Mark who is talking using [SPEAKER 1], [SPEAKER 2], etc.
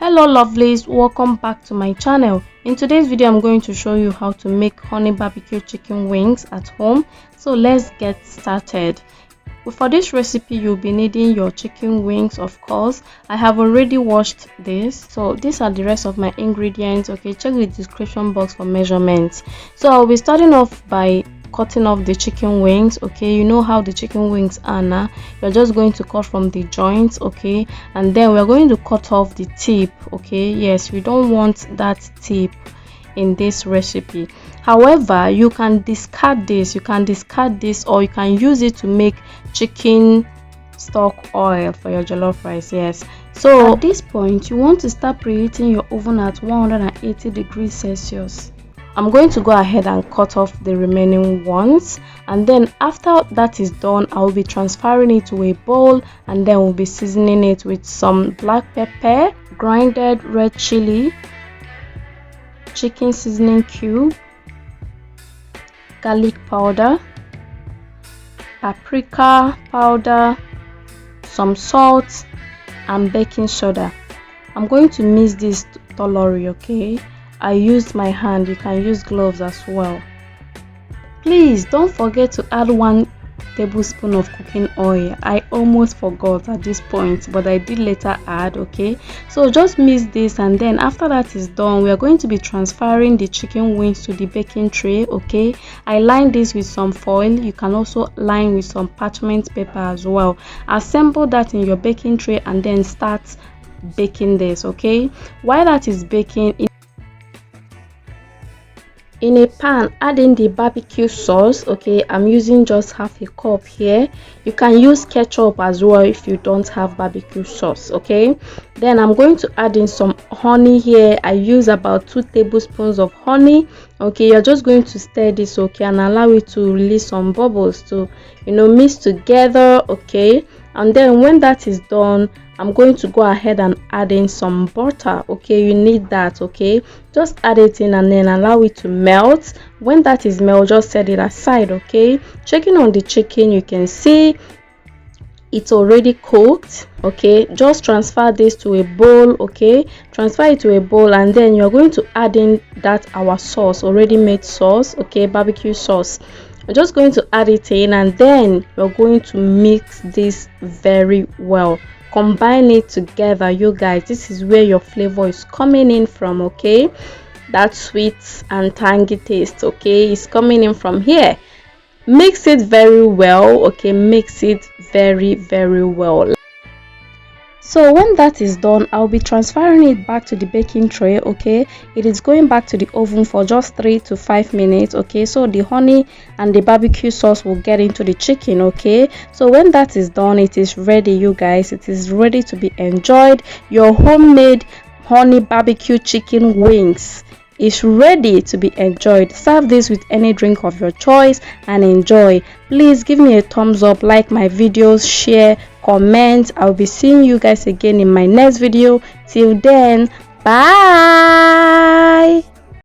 [SPEAKER 1] Hello lovelies, welcome back to my channel. In today's video I'm going to show you how to make honey barbecue chicken wings at home. So let's get started. For this recipe you'll be needing your chicken wings. Of course, I have already washed this, so these are the rest of my ingredients. Okay, check the description box for measurements. So I'll be starting off by cutting off the chicken wings. Okay, you know how the chicken wings are now. You're just going to cut from the joints, okay, and then we're going to cut off the tip. Okay, yes, we don't want that tip in this recipe. However, you can discard this, or you can use it to make chicken stock oil for your jollof rice. Yes, so at this point you want to start preheating your oven at 180 degrees Celsius. I'm going to go ahead and cut off the remaining ones, and then after that is done, I will be transferring it to a bowl, and then we'll be seasoning it with some black pepper, grinded red chili, chicken seasoning cube, garlic powder, paprika powder, some salt, and baking soda. I'm going to mix this thoroughly. Okay, I used my hand, you can use gloves as well. Please don't forget to add 1 tablespoon of cooking oil. I almost forgot at this point, but I did later add. Okay, so just mix this, and then after that is done, we are going to be transferring the chicken wings to the baking tray. Okay, I lined this with some foil. You can also line with some parchment paper as well. Assemble that in your baking tray and then start baking this. Okay, while that is baking, in a pan, add in the barbecue sauce. Okay, I'm using just half a cup here. You can use ketchup as well if you don't have barbecue sauce. Okay, then I'm going to add in some honey here. I use about 2 tablespoons of honey. Okay, you're just going to stir this, okay, and allow it to release some bubbles to mix together. Okay, and then when that is done, I'm going to go ahead and add in some butter. Okay, you need that. Okay, just add it in and then allow it to melt. When that is melt, just set it aside. Okay, checking on the chicken, you can see it's already cooked. Okay, just transfer this to a bowl. Okay, transfer it to a bowl, and then you're going to add in that our sauce, already made sauce. Okay, barbecue sauce. I'm just going to add it in, and then you're going to mix this very well. Combine it together, you guys. This is where your flavor is coming in from. Okay, that sweet and tangy taste, okay, is coming in from here. Mix it very well. Okay, mix it very well. So when that is done, I'll be transferring it back to the baking tray. Okay, it is going back to the oven for just 3 to 5 minutes. Okay, so the honey and the barbecue sauce will get into the chicken. Okay, so when that is done, it is ready, you guys. It is ready to be enjoyed. Your homemade honey barbecue chicken wings is ready to be enjoyed. Serve this with any drink of your choice and enjoy. Please give me a thumbs up, like my videos, share, comment. I'll be seeing you guys again in my next video. Till then, bye.